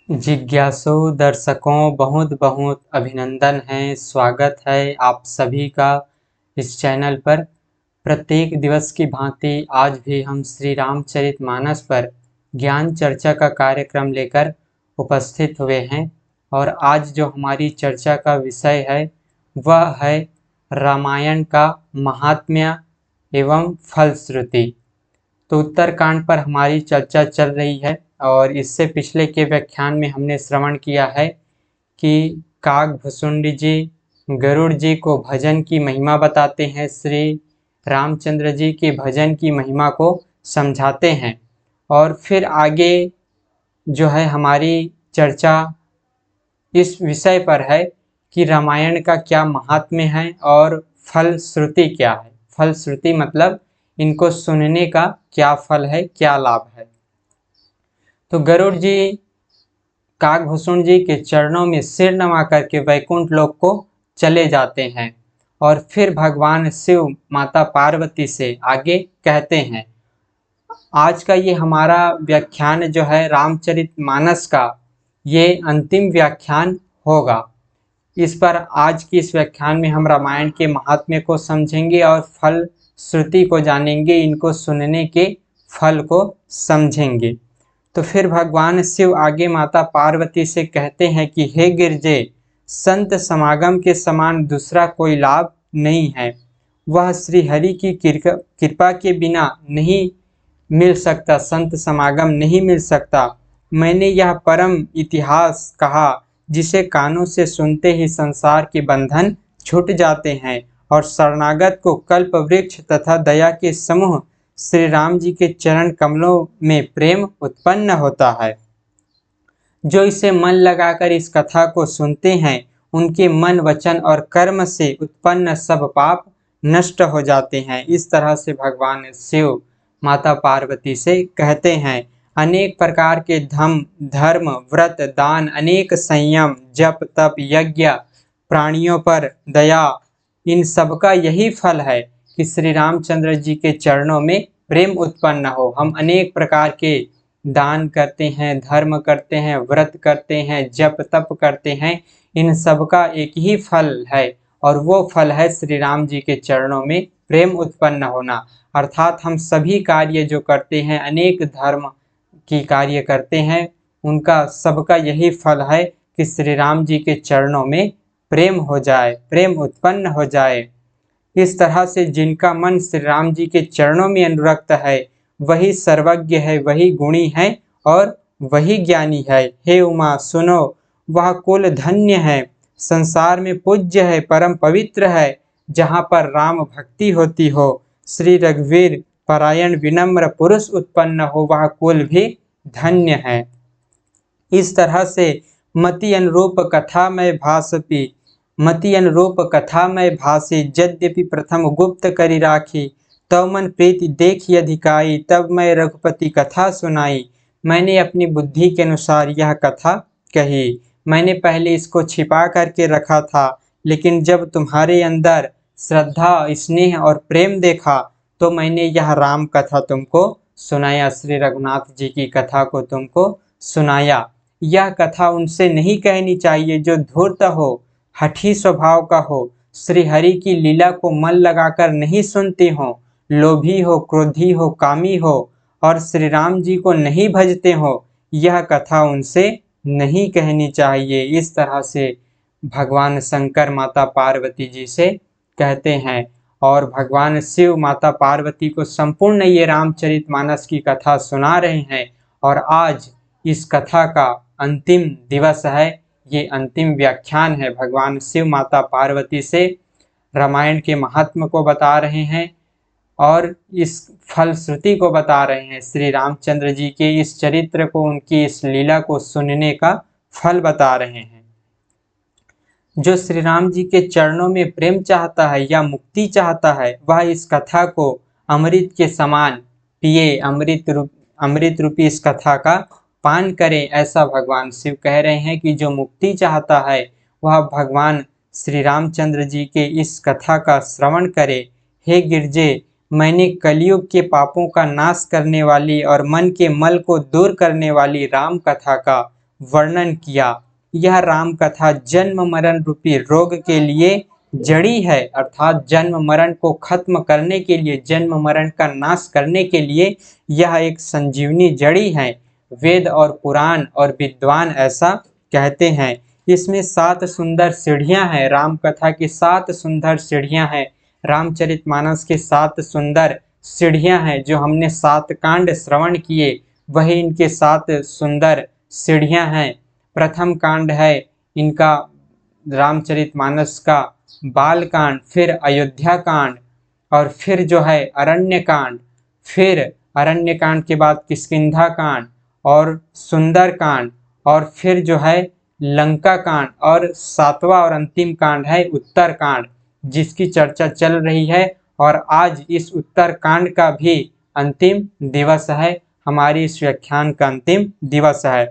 जिज्ञासु दर्शकों बहुत बहुत अभिनंदन है, स्वागत है आप सभी का इस चैनल पर। प्रत्येक दिवस की भांति आज भी हम श्री रामचरितमानस पर ज्ञान चर्चा का कार्यक्रम लेकर उपस्थित हुए हैं और आज जो हमारी चर्चा का विषय है वह है रामायण का महात्म्य एवं फलश्रुति। तो उत्तरकांड पर हमारी चर्चा चल रही है और इससे पिछले के व्याख्यान में हमने श्रवण किया है कि काकभुसुंडी जी गरुड़ जी को भजन की महिमा बताते हैं, श्री रामचंद्र जी के भजन की महिमा को समझाते हैं और फिर आगे जो है हमारी चर्चा इस विषय पर है कि रामायण का क्या महात्म्य है और फलश्रुति क्या है। फलश्रुति मतलब इनको सुनने का क्या फल है, क्या लाभ है। तो गरुड़ जी काकभूषण जी के चरणों में सिर नवा करके वैकुंठ लोक को चले जाते हैं और फिर भगवान शिव माता पार्वती से आगे कहते हैं। आज का ये हमारा व्याख्यान जो है रामचरितमानस का ये अंतिम व्याख्यान होगा। इस पर आज की इस व्याख्यान में हम रामायण के महात्म्य को समझेंगे और फल श्रुति को जानेंगे, इनको सुनने के फल को समझेंगे। तो फिर भगवान शिव आगे माता पार्वती से कहते हैं कि हे गिरजे, संत समागम के समान दूसरा कोई लाभ नहीं है, वह श्री हरि की कृपा के बिना नहीं मिल सकता, संत समागम नहीं मिल सकता। मैंने यह परम इतिहास कहा जिसे कानों से सुनते ही संसार के बंधन छूट जाते हैं और शरणागत को कल्प वृक्ष तथा दया के समूह श्री राम जी के चरण कमलों में प्रेम उत्पन्न होता है। जो इसे मन लगाकर इस कथा को सुनते हैं उनके मन वचन और कर्म से उत्पन्न सब पाप नष्ट हो जाते हैं। इस तरह से भगवान शिव माता पार्वती से कहते हैं। अनेक प्रकार के धर्म व्रत दान, अनेक संयम जप तप यज्ञ, प्राणियों पर दया, इन सब का यही फल है कि श्री रामचंद्र जी के चरणों में प्रेम उत्पन्न हो। हम अनेक प्रकार के दान करते हैं, धर्म करते हैं, व्रत करते हैं, जप तप करते हैं, इन सब का एक ही फल है और वो फल है श्री राम जी के चरणों में प्रेम उत्पन्न होना। अर्थात हम सभी कार्य जो करते हैं, अनेक धर्म की कार्य करते हैं, उनका सबका यही फल है कि श्री राम जी के चरणों में प्रेम हो जाए, प्रेम उत्पन्न हो जाए। इस तरह से जिनका मन श्री राम जी के चरणों में अनुरक्त है वही सर्वज्ञ है, वही गुणी है और वही ज्ञानी है। हे उमा सुनो, वह कुल धन्य है, संसार में पूज्य है, परम पवित्र है, जहाँ पर राम भक्ति होती हो, श्री रघुवीर परायण विनम्र पुरुष उत्पन्न हो, वह कुल भी धन्य है। इस तरह से मति अनुरूप कथा में भासी, यद्यपि प्रथम गुप्त करी राखी, तब मन प्रीति देखी अधिकाई, तब मैं रघुपति कथा सुनाई। मैंने अपनी बुद्धि के अनुसार यह कथा कही। मैंने पहले इसको छिपा करके रखा था, लेकिन जब तुम्हारे अंदर श्रद्धा, स्नेह और प्रेम देखा तो मैंने यह राम कथा तुमको सुनाया, श्री रघुनाथ जी की कथा को तुमको सुनाया। यह कथा उनसे नहीं कहनी चाहिए जो धूर्त हो, हठी स्वभाव का हो, श्री हरि की लीला को मन लगाकर नहीं सुनते हो, लोभी हो, क्रोधी हो, कामी हो और श्री राम जी को नहीं भजते हो, यह कथा उनसे नहीं कहनी चाहिए। इस तरह से भगवान शंकर माता पार्वती जी से कहते हैं और भगवान शिव माता पार्वती को संपूर्ण ये रामचरितमानस की कथा सुना रहे हैं। और आज इस कथा का अंतिम दिवस है, ये अंतिम व्याख्यान है। भगवान शिव माता पार्वती से रामायण के महात्म को बता रहे हैं और इस फलश्रुति को बता रहे हैं। श्री रामचंद्र जी के इस चरित्र को, उनकी इस लीला को सुनने का फल बता रहे हैं। जो श्री राम जी के चरणों में प्रेम चाहता है या मुक्ति चाहता है, वह इस कथा को अमृत के समान पिए, अमृत रूपी इस कथा का पान करे। ऐसा भगवान शिव कह रहे हैं कि जो मुक्ति चाहता है वह भगवान श्री रामचंद्र जी के इस कथा का श्रवण करे। हे गिरजे, मैंने कलयुग के पापों का नाश करने वाली और मन के मल को दूर करने वाली राम कथा का वर्णन किया। यह राम कथा जन्म मरण रूपी रोग के लिए जड़ी है, अर्थात जन्म मरण को खत्म करने के लिए, जन्म मरण का नाश करने के लिए यह एक संजीवनी जड़ी है। वेद और पुराण और विद्वान ऐसा कहते हैं। इसमें 7 सुंदर सीढ़ियां हैं, राम कथा की 7 सुंदर सीढ़ियां हैं। रामचरितमानस के 7 सुंदर सीढ़ियां हैं, जो हमने 7 कांड श्रवण किए, वही इनके 7 सुंदर सीढ़ियां हैं। प्रथम कांड है इनका रामचरितमानस का बाल कांड, फिर अयोध्या कांड, और फिर जो है अरण्य कांड, फिर अरण्य कांड के बाद किष्किंधा कांड और सुंदर कांड, और फिर जो है लंका कांड, और 7वां और अंतिम कांड है उत्तर कांड, जिसकी चर्चा चल रही है। और आज इस उत्तर कांड का भी अंतिम दिवस है, हमारी इस व्याख्यान का अंतिम दिवस है।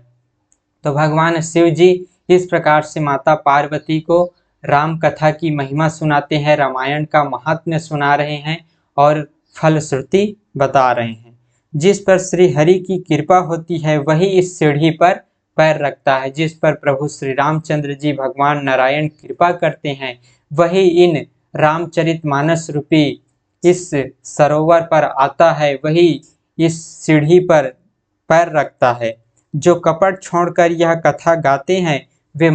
तो भगवान शिव जी इस प्रकार से माता पार्वती को राम कथा की महिमा सुनाते हैं, रामायण का महात्म्य सुना रहे हैं और फलश्रुति बता रहे हैं। जिस पर श्री हरि की कृपा होती है वही इस सीढ़ी पर पैर रखता है। जिस पर प्रभु श्री रामचंद्र जी भगवान नारायण कृपा करते हैं वही इन रामचरितमानस रूपी इस सरोवर पर आता है, वही इस सीढ़ी पर पैर रखता है। जो कपट छोड़कर यह कथा गाते हैं वे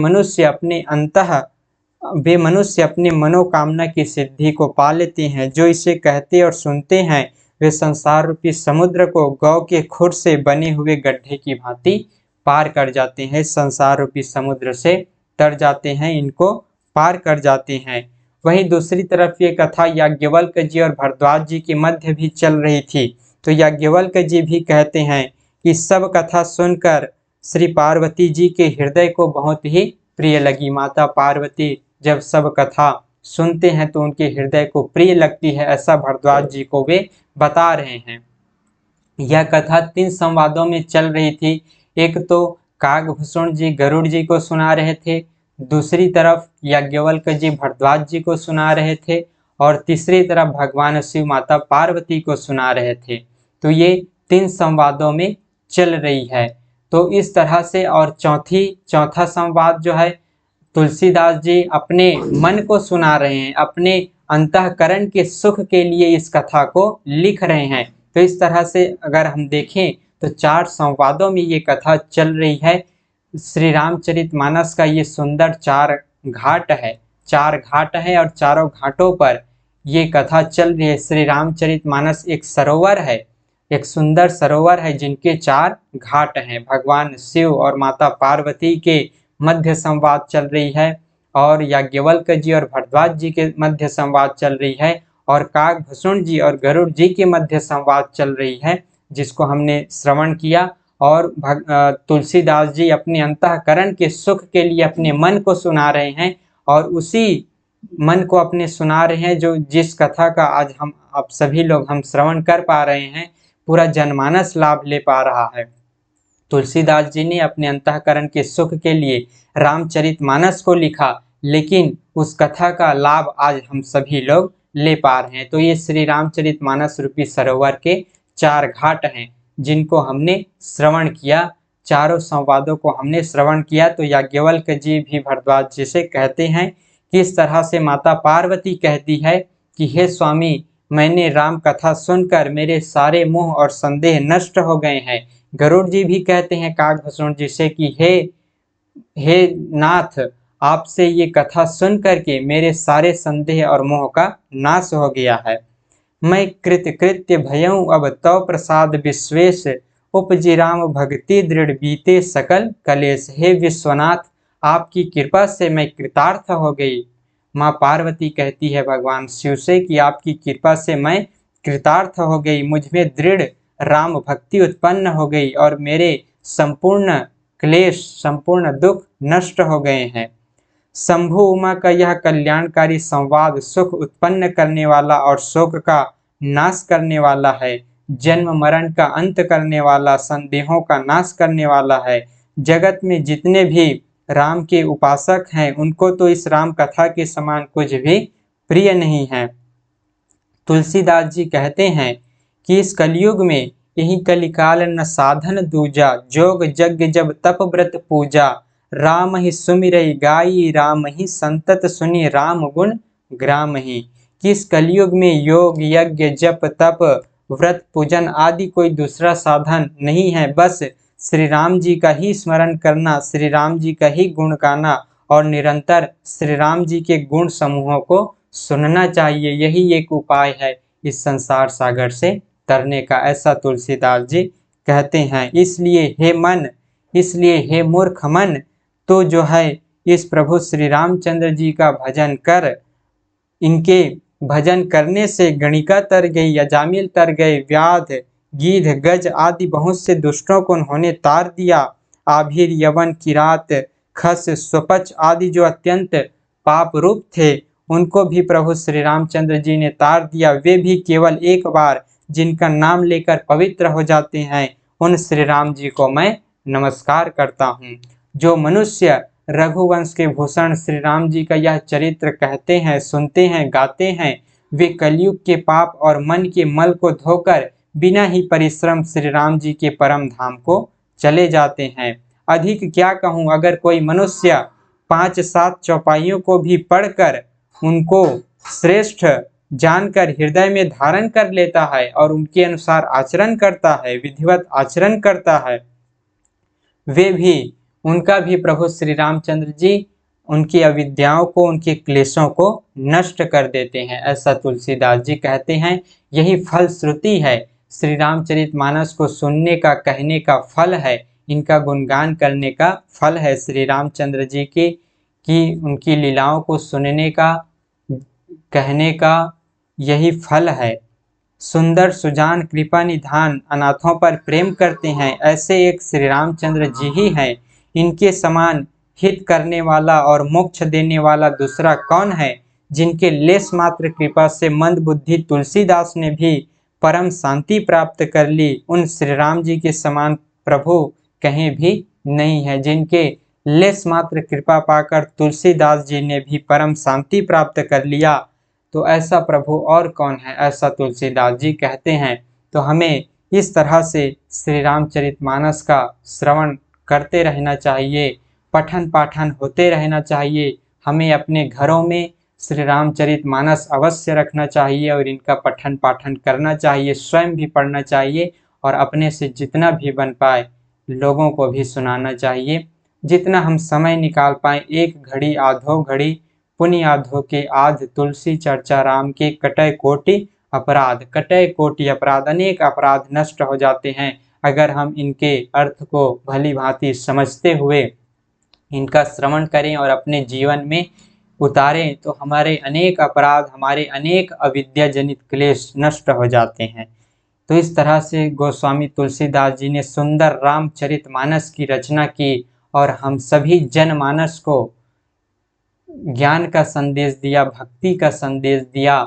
मनुष्य अपने मनोकामना की सिद्धि को पा लेते हैं। जो इसे कहते और सुनते हैं वे संसार रूपी समुद्र को गौ के खुर से बने हुए गड्ढे की भांति पार कर जाते हैं। संसार रूपी समुद्र से तर जाते हैं, इनको पार कर जाते हैं। वहीं दूसरी तरफ ये कथा याज्ञवल्क्य जी और भरद्वाज जी के मध्य भी चल रही थी। तो याज्ञवल्क्य जी भी कहते हैं कि सब कथा सुनकर श्री पार्वती जी के हृदय को बहुत ही प्रिय लगी। माता पार्वती जब सब कथा सुनते हैं तो उनके हृदय को प्रिय लगती है, ऐसा भरद्वाज जी को वे बता रहे हैं। यह कथा 3 संवादों में चल रही थी। एक तो कागभूषण जी गरुड़ जी को सुना रहे थे, दूसरी तरफ याज्ञवल्क्य जी भरद्वाज जी को सुना रहे थे, और तीसरी तरफ भगवान शिव माता पार्वती को सुना रहे थे। तो ये 3 संवादों में चल रही है। तो इस तरह से, और चौथा संवाद जो है तुलसीदास जी अपने मन को सुना रहे हैं, अपने अंतःकरण के सुख के लिए इस कथा को लिख रहे हैं। तो इस तरह से अगर हम देखें तो 4 संवादों में ये कथा चल रही है। श्री रामचरितमानस का ये सुंदर 4 घाट है, 4 घाट है और चारों घाटों पर ये कथा चल रही है। श्री रामचरितमानस एक सरोवर है, एक सुंदर सरोवर है जिनके 4 घाट हैं। भगवान शिव और माता पार्वती के मध्य संवाद चल रही है, और याज्ञवल्क्य जी और भरद्वाज जी के मध्य संवाद चल रही है, और कागभूषण जी और गरुड़ जी के मध्य संवाद चल रही है, जिसको हमने श्रवण किया। और तुलसीदास जी अपने अंतःकरण के सुख के लिए अपने मन को सुना रहे हैं, और उसी मन को अपने सुना रहे हैं जो जिस कथा का आज हम आप सभी लोग हम श्रवण कर पा रहे हैं, पूरा जनमानस लाभ ले पा रहा है। तुलसीदास जी ने अपने अंतःकरण के सुख के लिए रामचरितमानस को लिखा, लेकिन उस कथा का लाभ आज हम सभी लोग ले पा रहे हैं। तो ये श्री रामचरितमानस रूपी सरोवर के 4 घाट हैं जिनको हमने श्रवण किया, चारों संवादों को हमने श्रवण किया। तो याज्ञवल्क्य जी भी भरद्वाज जी से कहते हैं कि इस तरह से माता पार्वती कहती है कि हे स्वामी, मैंने राम कथा सुनकर मेरे सारे मोह और संदेह नष्ट हो गए हैं। गरुड़ जी भी कहते हैं कागभूषण जी से कि हे नाथ, आपसे ये कथा सुन करके मेरे सारे संदेह और मोह का नाश हो गया है। मैं कृत्य भयऊँ अब तव प्रसाद विश्वेश, उपजी राम भक्ति दृढ़ बीते सकल कलेश। हे विश्वनाथ, आपकी कृपा से मैं कृतार्थ हो गई। माँ पार्वती कहती है भगवान शिव से कि आपकी कृपा से मैं कृतार्थ हो गई, मुझमें दृढ़ राम भक्ति उत्पन्न हो गई और मेरे संपूर्ण क्लेश, संपूर्ण दुख नष्ट हो गए हैं। शंभु उमा का यह कल्याणकारी संवाद सुख उत्पन्न करने वाला और शोक का नाश करने वाला है, जन्म मरण का अंत करने वाला, संदेहों का नाश करने वाला है। जगत में जितने भी राम के उपासक हैं उनको तो इस राम कथा के समान कुछ भी प्रिय नहीं है। तुलसीदास जी कहते हैं कि इस कलयुग में यही कलिकाल न साधन दूजा, जोग यज्ञ जब तप व्रत पूजा, राम ही सुमिरई गाई, राम ही संतत सुनि, राम गुण ग्राम ही। किस कलयुग में योग यज्ञ जप तप व्रत पूजन आदि कोई दूसरा साधन नहीं है, बस श्री राम जी का ही स्मरण करना, श्री राम जी का ही गुण गाना और निरंतर श्री राम जी के गुण समूहों को सुनना चाहिए। यही एक उपाय है इस संसार सागर से तरने का, ऐसा तुलसीदास जी कहते हैं। इसलिए हे मन, इसलिए हे मूर्ख मन, तो जो है इस प्रभु श्री रामचंद्र जी का भजन कर। इनके भजन करने से गणिका तर गई, अजामिल तर गए, व्याध गीध गज आदि बहुत से दुष्टों को उन्होंने तार दिया। आभीर यवन किरात खस स्वपच आदि जो अत्यंत पाप रूप थे, उनको भी प्रभु श्री रामचंद्र जी ने तार दिया। वे भी केवल एक बार जिनका नाम लेकर पवित्र हो जाते हैं, उन श्री राम जी को मैं नमस्कार करता हूँ। जो मनुष्य रघुवंश के भूषण श्री राम जी का यह चरित्र कहते हैं, सुनते हैं, गाते हैं, वे कलयुग के पाप और मन के मल को धोकर बिना ही परिश्रम श्री राम जी के परम धाम को चले जाते हैं। अधिक क्या कहूँ, अगर कोई मनुष्य 5-7 चौपाइयों को भी पढ़कर उनको श्रेष्ठ जानकर हृदय में धारण कर लेता है और उनके अनुसार आचरण करता है, विधिवत आचरण करता है, वे भी, उनका भी प्रभु श्री रामचंद्र जी उनकी अविद्याओं को, उनके क्लेशों को नष्ट कर देते हैं, ऐसा तुलसीदास जी कहते हैं। यही फल श्रुति है, श्री रामचरितमानस को सुनने का, कहने का फल है, इनका गुणगान करने का फल है। श्री रामचंद्र जी की उनकी लीलाओं को सुनने का, कहने का यही फल है। सुंदर सुजान कृपा निधान, अनाथों पर प्रेम करते हैं, ऐसे एक श्री रामचंद्र जी ही हैं। इनके समान हित करने वाला और मोक्ष देने वाला दूसरा कौन है। जिनके लेस मात्र कृपा से मंद बुद्धि तुलसीदास ने भी परम शांति प्राप्त कर ली, उन श्री राम जी के समान प्रभु कहीं भी नहीं है। जिनके लेस मात्र कृपा पाकर तुलसीदास जी ने भी परम शांति प्राप्त कर लिया, तो ऐसा प्रभु और कौन है, ऐसा तुलसीदास जी कहते हैं। तो हमें इस तरह से श्री रामचरितमानस का श्रवण करते रहना चाहिए, पठन पाठन होते रहना चाहिए। हमें अपने घरों में श्री रामचरितमानस अवश्य रखना चाहिए और इनका पठन पाठन करना चाहिए, स्वयं भी पढ़ना चाहिए और अपने से जितना भी बन पाए लोगों को भी सुनाना चाहिए। जितना हम समय निकाल पाए, 1 घड़ी आधो घड़ी पुनि आधो के आध, तुलसी चर्चा राम के कटय कोटि अपराध। कटय कोटि अपराध, अनेक अपराध नष्ट हो जाते हैं अगर हम इनके अर्थ को भली भांति समझते हुए इनका श्रवण करें और अपने जीवन में उतारें, तो हमारे अनेक अपराध, हमारे अनेक अविद्या जनित क्लेश नष्ट हो जाते हैं। तो इस तरह से गोस्वामी तुलसीदास जी ने सुंदर रामचरितमानस की रचना की और हम सभी जनमानस को ज्ञान का संदेश दिया, भक्ति का संदेश दिया।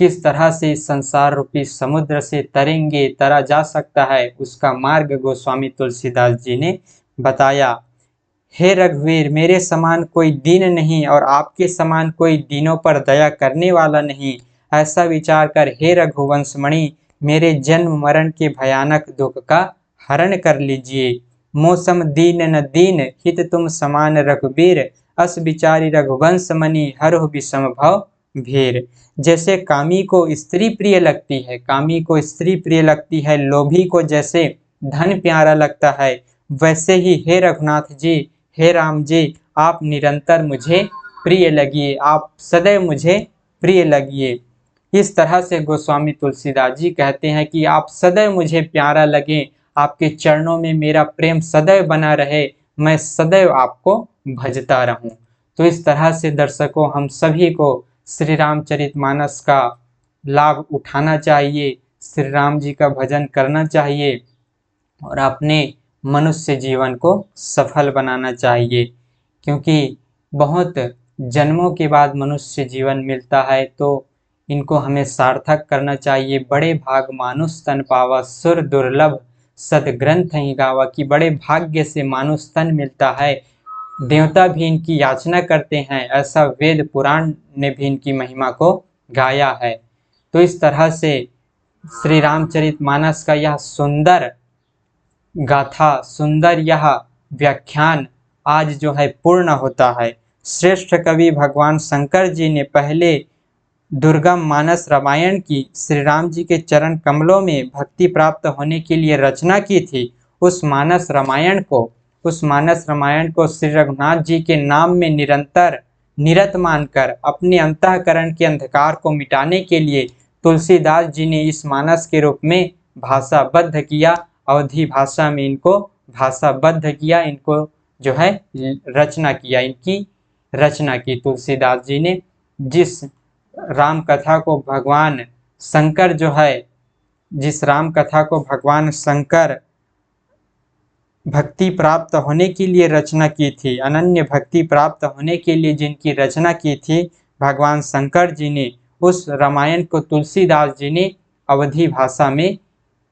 किस तरह से इस संसार रूपी समुद्र से तरेंगे, तरा जा सकता है, उसका मार्ग गोस्वामी तुलसीदास जी ने बताया। हे रघुवीर, मेरे समान कोई दीन नहीं और आपके समान कोई दीनों पर दया करने वाला नहीं। ऐसा विचार कर हे रघुवंशमणि, मेरे जन्म मरण के भयानक दुख का हरण कर लीजिए। मौसम दीन न दीन, हित तुम समान रघुबीर, अस विचारी रघुवंश मणि, हरहु विषम भव भीर। जैसे कामी को स्त्री प्रिय लगती है, कामी को स्त्री प्रिय लगती है, लोभी को जैसे धन प्यारा लगता है, वैसे ही हे रघुनाथ जी, हे राम जी, आप निरंतर मुझे प्रिय लगिए, आप सदैव मुझे प्रिय लगिए। इस तरह से गोस्वामी तुलसीदास जी कहते हैं कि आप सदैव मुझे प्यारा लगे, आपके चरणों में मेरा प्रेम सदैव बना रहे, मैं सदैव आपको भजता रहूं। तो इस तरह से दर्शकों, हम सभी को श्री रामचरितमानस का लाभ उठाना चाहिए, श्री राम जी का भजन करना चाहिए और अपने मनुष्य जीवन को सफल बनाना चाहिए। क्योंकि बहुत जन्मों के बाद मनुष्य जीवन मिलता है, तो इनको हमें सार्थक करना चाहिए। बड़े भाग मानुष तन पावा, सुर दुर्लभ सदग्रंथ ही गावा, कि बड़े भाग्य से मानुष तन मिलता है, देवता भी इनकी याचना करते हैं, ऐसा वेद पुराण ने भी इनकी महिमा को गाया है। तो इस तरह से श्री रामचरितमानस का यह सुंदर गाथा, सुंदर यह व्याख्यान आज जो है पूर्ण होता है। श्रेष्ठ कवि भगवान शंकर जी ने पहले दुर्गम मानस रामायण की श्री राम जी के चरण कमलों में भक्ति प्राप्त होने के लिए रचना की थी। उस मानस रामायण को श्री रघुनाथ जी के नाम में निरत मानकर अपने अंतःकरण के अंधकार को मिटाने के लिए तुलसीदास जी ने इस मानस के रूप में भाषाबद्ध किया, अवधी भाषा में इनको भाषाबद्ध किया, इनको जो है रचना किया, इनकी रचना की तुलसीदास जी ने। जिस राम कथा को भगवान शंकर भक्ति प्राप्त होने के लिए रचना की थी, अनन्य भक्ति प्राप्त होने के लिए जिनकी रचना की थी भगवान शंकर जी ने, उस रामायण को तुलसीदास जी ने अवधी भाषा में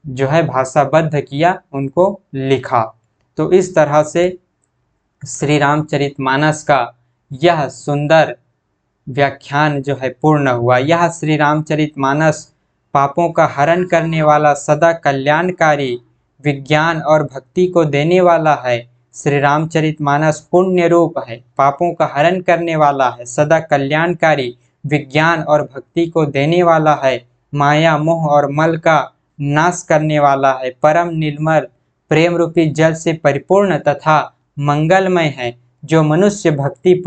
जो है भाषाबद्ध किया, उनको लिखा। तो इस तरह से श्री रामचरितमानस का यह सुंदर व्याख्यान जो है पूर्ण हुआ। यह श्री रामचरितमानस पापों का हरण करने वाला, सदा कल्याणकारी, विज्ञान और भक्ति को देने वाला है। श्री रामचरितमानस पुण्य रूप है, पापों का हरण करने वाला है, सदा कल्याणकारी, विज्ञान और भक्ति को देने वाला है, माया मोह और मल का नाश करने वाला है, परम निर्मल प्रेम रूपी जल से परिपूर्ण तथा मंगलमय है। जो मनुष्य भक्ति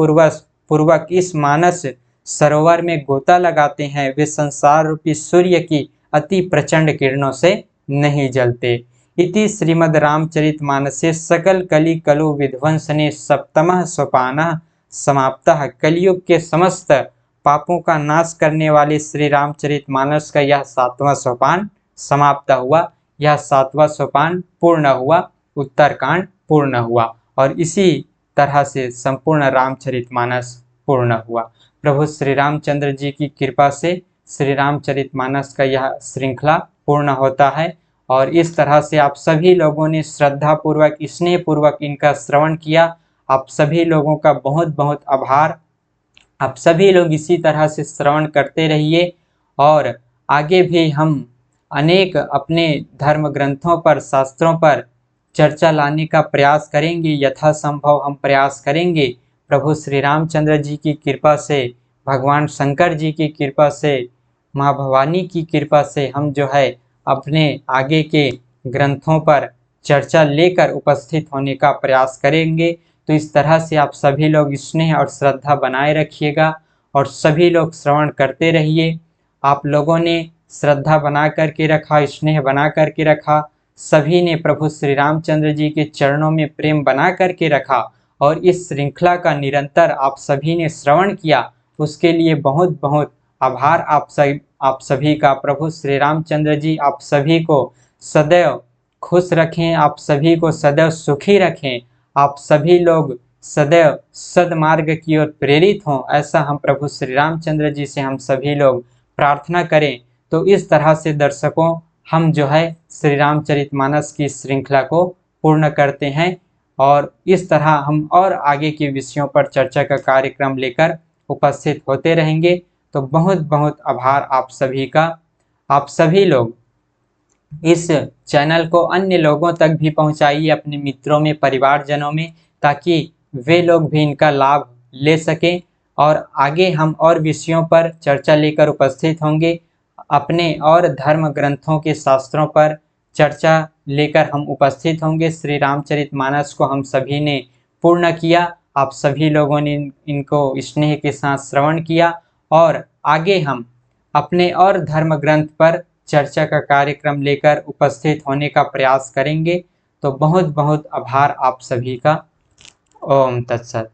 पूर्वक इस मानस सरोवर में गोता लगाते हैं, वे संसार रूपी सूर्य की अति प्रचंड किरणों से नहीं जलते। इति श्रीमद् रामचरितमानसे सकल कलि कलु विध्वंसने सप्तमः सोपानः समाप्तः। कलियुग के समस्त पापों का नाश करने वाले श्री रामचरितमानस का यह 7वां सोपान समाप्त हुआ, यह 7वां सोपान पूर्ण हुआ, उत्तरकांड पूर्ण हुआ और इसी तरह से संपूर्ण रामचरितमानस पूर्ण हुआ। प्रभु श्री रामचंद्र जी की कृपा से श्री रामचरितमानस का यह श्रृंखला पूर्ण होता है और इस तरह से आप सभी लोगों ने श्रद्धा पूर्वक, स्नेह पूर्वक इनका श्रवण किया। आप सभी लोगों का बहुत बहुत आभार। आप सभी लोग इसी तरह से श्रवण करते रहिए और आगे भी हम अनेक अपने धर्म ग्रंथों पर, शास्त्रों पर चर्चा लाने का प्रयास करेंगे, यथासंभव हम प्रयास करेंगे। प्रभु श्री रामचंद्र जी की कृपा से, भगवान शंकर जी की कृपा से, माँ भवानी की कृपा से हम जो है अपने आगे के ग्रंथों पर चर्चा लेकर उपस्थित होने का प्रयास करेंगे। तो इस तरह से आप सभी लोग स्नेह और श्रद्धा बनाए रखिएगा और सभी लोग श्रवण करते रहिए। आप लोगों ने श्रद्धा बना करके रखा, स्नेह बना करके रखा, सभी ने प्रभु श्री रामचंद्र जी के चरणों में प्रेम बना करके रखा और इस श्रृंखला का निरंतर आप सभी ने श्रवण किया, उसके लिए बहुत बहुत आभार आप सभी का। प्रभु श्री रामचंद्र जी आप सभी को सदैव खुश रखें, आप सभी को सदैव सुखी रखें, आप सभी लोग सदैव सद्मार्ग की ओर प्रेरित हों, ऐसा हम प्रभु श्री रामचंद्र जी से हम सभी लोग प्रार्थना करें। तो इस तरह से दर्शकों हम जो है श्री रामचरितमानस की श्रृंखला को पूर्ण करते हैं और इस तरह हम और आगे के विषयों पर चर्चा का कार्यक्रम लेकर उपस्थित होते रहेंगे। तो बहुत बहुत आभार आप सभी का। आप सभी लोग इस चैनल को अन्य लोगों तक भी पहुंचाइए, अपने मित्रों में, परिवारजनों में, ताकि वे लोग भी इनका लाभ ले सकें और आगे हम और विषयों पर चर्चा लेकर उपस्थित होंगे। अपने और धर्म ग्रंथों के शास्त्रों पर चर्चा लेकर हम उपस्थित होंगे। श्री रामचरितमानस को हम सभी ने पूर्ण किया, आप सभी लोगों ने इनको स्नेह के साथ श्रवण किया और आगे हम अपने और धर्म ग्रंथ पर चर्चा का कार्यक्रम लेकर उपस्थित होने का प्रयास करेंगे। तो बहुत बहुत आभार आप सभी का। ओम तत्सत।